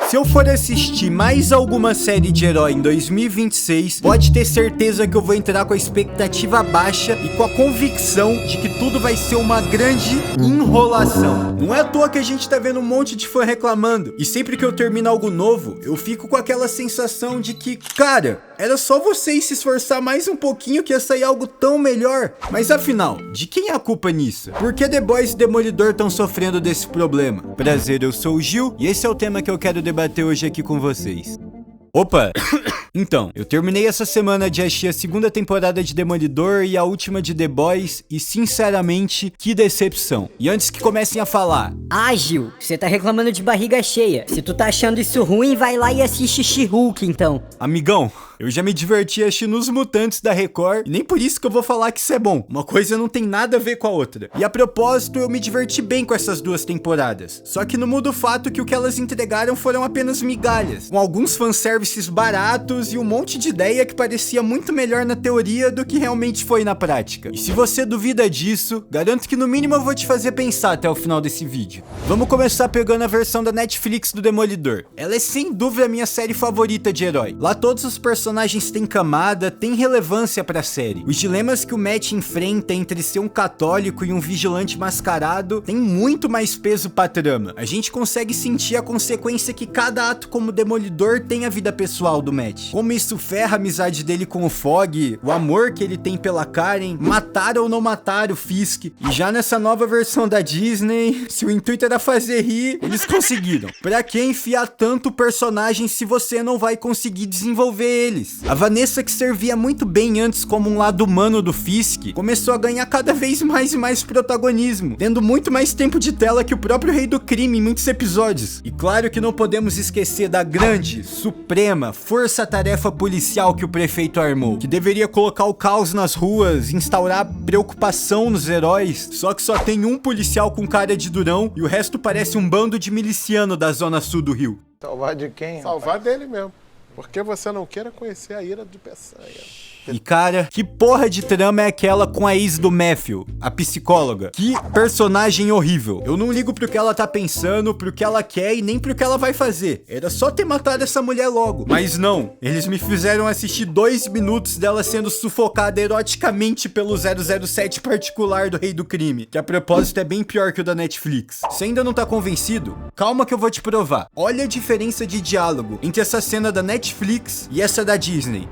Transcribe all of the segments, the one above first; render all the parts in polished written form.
Se eu for assistir mais alguma série de herói em 2026, pode ter certeza que eu vou entrar com a expectativa baixa e com a convicção de que tudo vai ser uma grande enrolação. Não é à toa que a gente tá vendo um monte de fã reclamando. E sempre que eu termino algo novo, eu fico com aquela sensação de que, cara, era só vocês se esforçar mais um pouquinho que ia sair algo tão melhor. Mas afinal, de quem é a culpa nisso? Por que The Boys e Demolidor estão sofrendo desse problema? Prazer, eu sou o Gil e esse é o tema que eu quero debater hoje aqui com vocês. Opa! Então, eu terminei essa semana de assistir a segunda temporada de Demolidor e a última de The Boys e, sinceramente, que decepção. E antes que comecem a falar... Ah, Gil, você tá reclamando de barriga cheia. Se tu tá achando isso ruim, vai lá e assiste She-Hulk, então. Amigão, eu já me diverti assistindo Os Mutantes da Record e nem por isso que eu vou falar que isso é bom. Uma coisa não tem nada a ver com a outra. E a propósito, eu me diverti bem com essas duas temporadas. Só que não muda o fato que o que elas entregaram foram apenas migalhas, com alguns fanservices baratos e um monte de ideia que parecia muito melhor na teoria do que realmente foi na prática. E se você duvida disso, garanto que no mínimo eu vou te fazer pensar até o final desse vídeo. Vamos começar pegando a versão da Netflix do Demolidor. Ela é sem dúvida a minha série favorita de herói. Lá todos os personagens têm camada, têm relevância pra série. Os dilemas que o Matt enfrenta entre ser um católico e um vigilante mascarado tem muito mais peso pra trama. A gente consegue sentir a consequência que cada ato como Demolidor tem à vida pessoal do Matt. Como isso ferra a amizade dele com o Fog, o amor que ele tem pela Karen, matar ou não matar o Fisk. E já nessa nova versão da Disney, se o intuito era fazer rir, eles conseguiram. Pra que enfiar tanto personagem se você não vai conseguir desenvolver eles? A Vanessa, que servia muito bem antes como um lado humano do Fisk, começou a ganhar cada vez mais e mais protagonismo, tendo muito mais tempo de tela que o próprio Rei do Crime em muitos episódios. E claro que não podemos esquecer da grande, suprema, força-tarefa policial que o prefeito armou, que deveria colocar o caos nas ruas, instaurar preocupação nos heróis, só que só tem um policial com cara de durão e o resto parece um bando de miliciano da zona sul do Rio. Salvar de quem? Salvar dele mesmo. Porque você não queira conhecer a ira de Peçanha. E cara, que porra de trama é aquela com a ex do Matthew, a psicóloga? Que personagem horrível. Eu não ligo pro que ela tá pensando, pro que ela quer e nem pro que ela vai fazer. Era só ter matado essa mulher logo. Mas não, eles me fizeram assistir 2 minutos dela sendo sufocada eroticamente pelo 007 particular do Rei do Crime, que a propósito é bem pior que o da Netflix. Se ainda não tá convencido, calma que eu vou te provar. Olha a diferença de diálogo entre essa cena da Netflix e essa da Disney.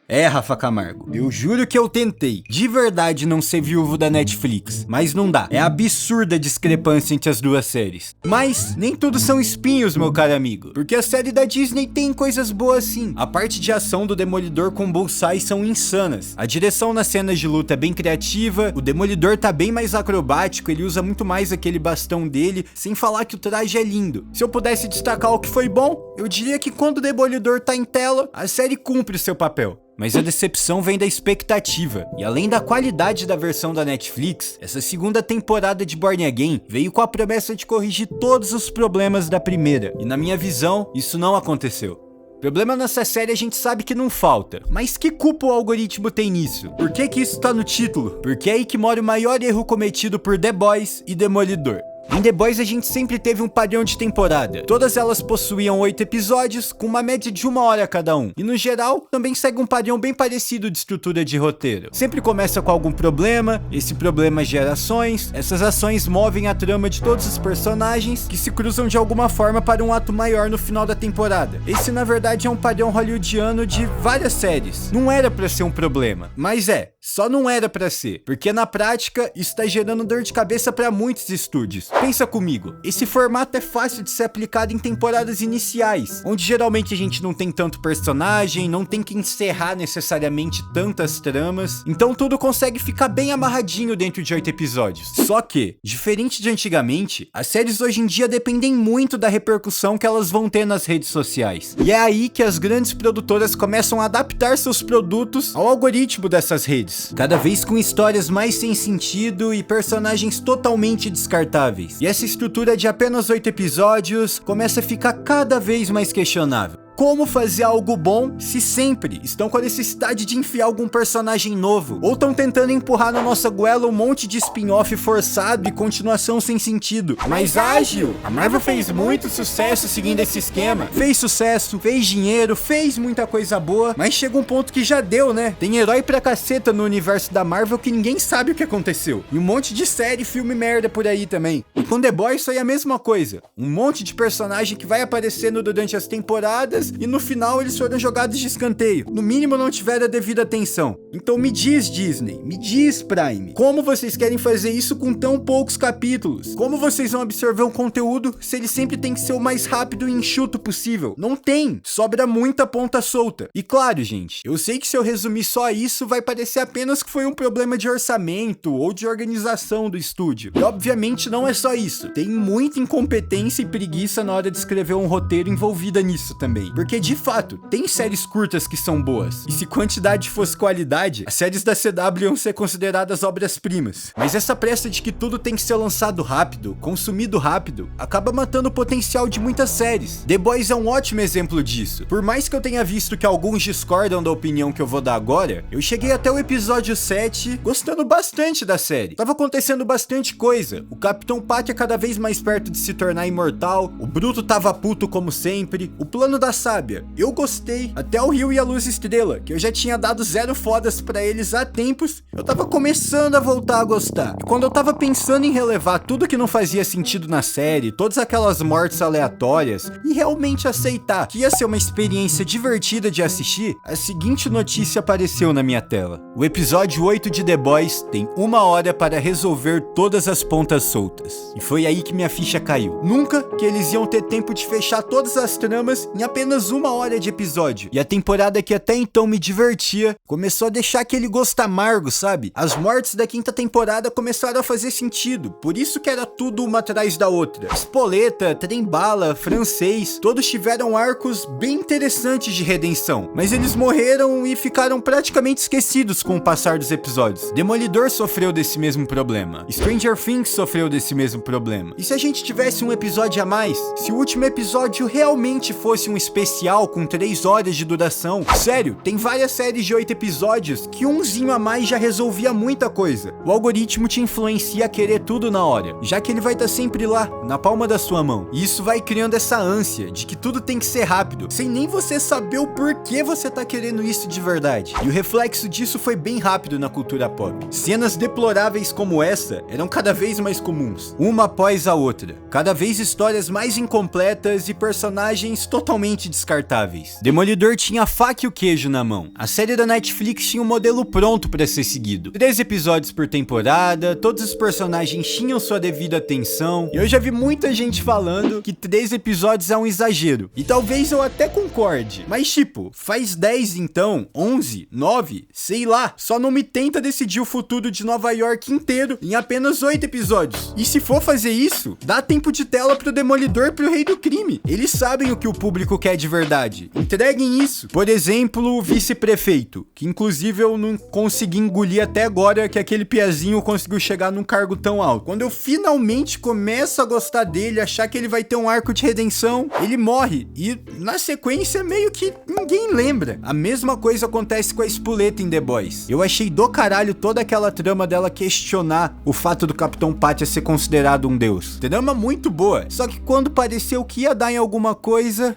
É, Rafa Camargo, eu juro que eu tentei, de verdade, não ser viúvo da Netflix, mas não dá. É absurda a discrepância entre as duas séries. Mas nem tudo são espinhos, meu caro amigo, porque a série da Disney tem coisas boas sim. A parte de ação do Demolidor com Bullseye são insanas. A direção nas cenas de luta é bem criativa, o Demolidor tá bem mais acrobático, ele usa muito mais aquele bastão dele, sem falar que o traje é lindo. Se eu pudesse destacar o que foi bom, eu diria que quando o Demolidor tá em tela, a série cumpre o seu papel. Mas a decepção vem da expectativa, e além da qualidade da versão da Netflix, essa segunda temporada de Born Again veio com a promessa de corrigir todos os problemas da primeira, e na minha visão, isso não aconteceu. Problema nessa série a gente sabe que não falta, mas que culpa o algoritmo tem nisso? Por que isso tá no título? Porque é aí que mora o maior erro cometido por The Boys e Demolidor. Em The Boys a gente sempre teve um padrão de temporada. Todas elas possuíam 8 episódios, com uma média de 1 hora cada um. E no geral, também segue um padrão bem parecido de estrutura de roteiro. Sempre começa com algum problema, esse problema gera ações, essas ações movem a trama de todos os personagens, que se cruzam de alguma forma para um ato maior no final da temporada. Esse na verdade é um padrão hollywoodiano de várias séries. Não era pra ser um problema, mas só não era pra ser. Porque na prática, isso tá gerando dor de cabeça pra muitos estúdios. Pensa comigo, esse formato é fácil de ser aplicado em temporadas iniciais, onde geralmente a gente não tem tanto personagem, não tem que encerrar necessariamente tantas tramas, então tudo consegue ficar bem amarradinho dentro de 8 episódios. Só que, diferente de antigamente, as séries hoje em dia dependem muito da repercussão que elas vão ter nas redes sociais. E é aí que as grandes produtoras começam a adaptar seus produtos ao algoritmo dessas redes, cada vez com histórias mais sem sentido e personagens totalmente descartáveis. E essa estrutura de apenas 8 episódios começa a ficar cada vez mais questionável. Como fazer algo bom se sempre estão com a necessidade de enfiar algum personagem novo? Ou estão tentando empurrar na nossa goela um monte de spin-off forçado e continuação sem sentido? Mas ágil! A Marvel fez muito sucesso seguindo esse esquema. Fez sucesso, fez dinheiro, fez muita coisa boa, mas chega um ponto que já deu, né? Tem herói pra caceta no universo da Marvel que ninguém sabe o que aconteceu. E um monte de série, filme merda por aí também. E com The Boys foi a mesma coisa. Um monte de personagem que vai aparecendo durante as temporadas e no final eles foram jogados de escanteio. No mínimo não tiveram a devida atenção. Então me diz, Disney, me diz, Prime, como vocês querem fazer isso com tão poucos capítulos? Como vocês vão absorver um conteúdo se ele sempre tem que ser o mais rápido e enxuto possível? Não tem, sobra muita ponta solta. E claro, gente, eu sei que se eu resumir só isso, vai parecer apenas que foi um problema de orçamento ou de organização do estúdio. E obviamente não é só isso. Tem muita incompetência e preguiça na hora de escrever um roteiro envolvida nisso também. Porque, de fato, tem séries curtas que são boas. E se quantidade fosse qualidade, as séries da CW iam ser consideradas obras-primas. Mas essa pressa de que tudo tem que ser lançado rápido, consumido rápido, acaba matando o potencial de muitas séries. The Boys é um ótimo exemplo disso. Por mais que eu tenha visto que alguns discordam da opinião que eu vou dar agora, eu cheguei até o episódio 7 gostando bastante da série. Tava acontecendo bastante coisa. O Capitão Pátria cada vez mais perto de se tornar imortal, o Bruto tava puto como sempre, o plano da Sábia, eu gostei, até o Rio e a Luz Estrela, que eu já tinha dado 0 fodas pra eles há tempos, eu tava começando a voltar a gostar. E quando eu tava pensando em relevar tudo que não fazia sentido na série, todas aquelas mortes aleatórias, e realmente aceitar que ia ser uma experiência divertida de assistir, a seguinte notícia apareceu na minha tela. O episódio 8 de The Boys tem 1 hora para resolver todas as pontas soltas. E foi aí que minha ficha caiu. Nunca que eles iam ter tempo de fechar todas as tramas em apenas 1 hora de episódio. E a temporada que até então me divertia, começou a deixar aquele gosto amargo, sabe? As mortes da 5ª temporada começaram a fazer sentido, por isso que era tudo uma atrás da outra. Espoleta, Trem-Bala, Francês, todos tiveram arcos bem interessantes de redenção, mas eles morreram e ficaram praticamente esquecidos com o passar dos episódios. Demolidor sofreu desse mesmo problema. Stranger Things sofreu desse mesmo problema. E se a gente tivesse um episódio a mais? Se o último episódio realmente fosse um especial com 3 horas de duração? Sério, tem várias séries de 8 episódios que umzinho a mais já resolvia muita coisa. O algoritmo te influencia a querer tudo na hora, já que ele vai estar sempre lá, na palma da sua mão. E isso vai criando essa ânsia de que tudo tem que ser rápido, sem nem você saber o porquê você tá querendo isso de verdade. E o reflexo disso foi bem rápido na cultura pop. Cenas deploráveis como essa eram cada vez mais comuns, uma após a outra. Cada vez histórias mais incompletas e personagens totalmente descartáveis. Demolidor tinha a faca e o queijo na mão. A série da Netflix tinha um modelo pronto para ser seguido. 3 episódios por temporada, todos os personagens tinham sua devida atenção. E eu já vi muita gente falando que 3 episódios é um exagero. E talvez eu até concorde. Mas tipo, faz 10 então, 11, 9, sei lá. Só não me tenta decidir o futuro de Nova York inteiro em apenas 8 episódios. E se for fazer isso, dá tempo de tela pro Demolidor e pro Rei do Crime. Eles sabem o que o público quer de verdade. Entreguem isso. Por exemplo, o vice-prefeito, que inclusive eu não consegui engolir até agora que aquele piazinho conseguiu chegar num cargo tão alto. Quando eu finalmente começo a gostar dele, achar que ele vai ter um arco de redenção, ele morre. E na sequência meio que ninguém lembra. A mesma coisa acontece com a Espoleta em The Boys. Eu achei do caralho toda aquela trama dela questionar o fato do Capitão Pátria ser considerado um deus. Trama muito boa. Só que quando pareceu que ia dar em alguma coisa,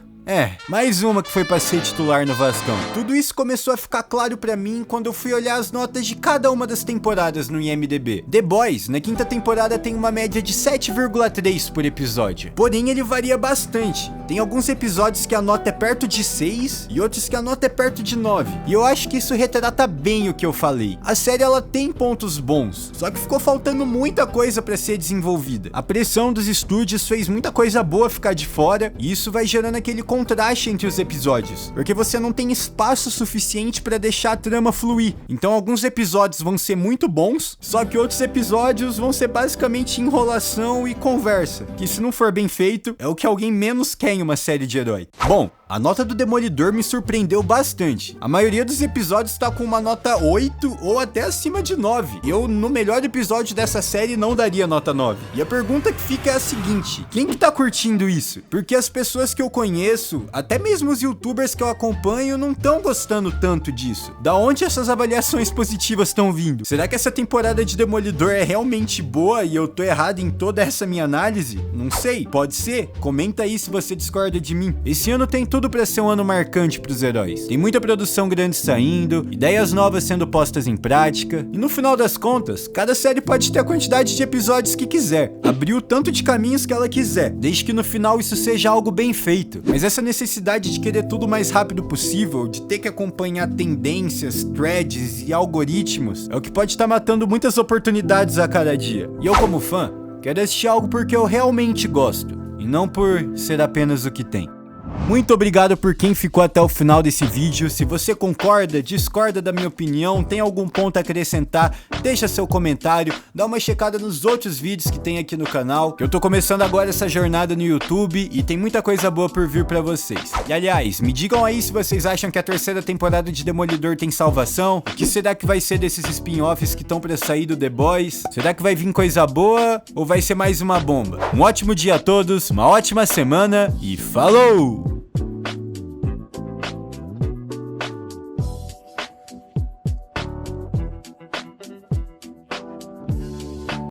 Mais uma que foi pra ser titular no Vascão. Tudo isso começou a ficar claro pra mim quando eu fui olhar as notas de cada uma das temporadas no IMDb. The Boys, na quinta temporada, tem uma média de 7,3 por episódio. Porém, ele varia bastante. Tem alguns episódios que a nota é perto de 6 e outros que a nota é perto de 9. E eu acho que isso retrata bem o que eu falei. A série, ela tem pontos bons, só que ficou faltando muita coisa pra ser desenvolvida. A pressão dos estúdios fez muita coisa boa ficar de fora, e isso vai gerando aquele contraste entre os episódios, porque você não tem espaço suficiente pra deixar a trama fluir. Então alguns episódios vão ser muito bons, só que outros episódios vão ser basicamente enrolação e conversa, que se não for bem feito, é o que alguém menos quer em uma série de herói. Bom, a nota do Demolidor me surpreendeu bastante. A maioria dos episódios tá com uma nota 8 ou até acima de 9. Eu, no melhor episódio dessa série, não daria nota 9. E a pergunta que fica é a seguinte: quem que tá curtindo isso? Porque as pessoas que eu conheço, até mesmo os youtubers que eu acompanho, não estão gostando tanto disso. Da onde essas avaliações positivas estão vindo? Será que essa temporada de Demolidor é realmente boa e eu tô errado em toda essa minha análise? Não sei, pode ser? Comenta aí se você discorda de mim. Esse ano tem tudo pra ser um ano marcante pros heróis. Tem muita produção grande saindo, ideias novas sendo postas em prática, e no final das contas, cada série pode ter a quantidade de episódios que quiser, abrir o tanto de caminhos que ela quiser, desde que no final isso seja algo bem feito. Mas essa necessidade de querer tudo o mais rápido possível, de ter que acompanhar tendências, threads e algoritmos, é o que pode estar matando muitas oportunidades a cada dia. E eu, como fã, quero assistir algo porque eu realmente gosto, e não por ser apenas o que tem. Muito obrigado por quem ficou até o final desse vídeo. Se você concorda, discorda da minha opinião, tem algum ponto a acrescentar, deixa seu comentário, dá uma checada nos outros vídeos que tem aqui no canal, que eu tô começando agora essa jornada no YouTube e tem muita coisa boa por vir pra vocês. E aliás, me digam aí se vocês acham que a terceira temporada de Demolidor tem salvação, o que será que vai ser desses spin-offs que estão pra sair do The Boys, será que vai vir coisa boa ou vai ser mais uma bomba? Um ótimo dia a todos, uma ótima semana e falou!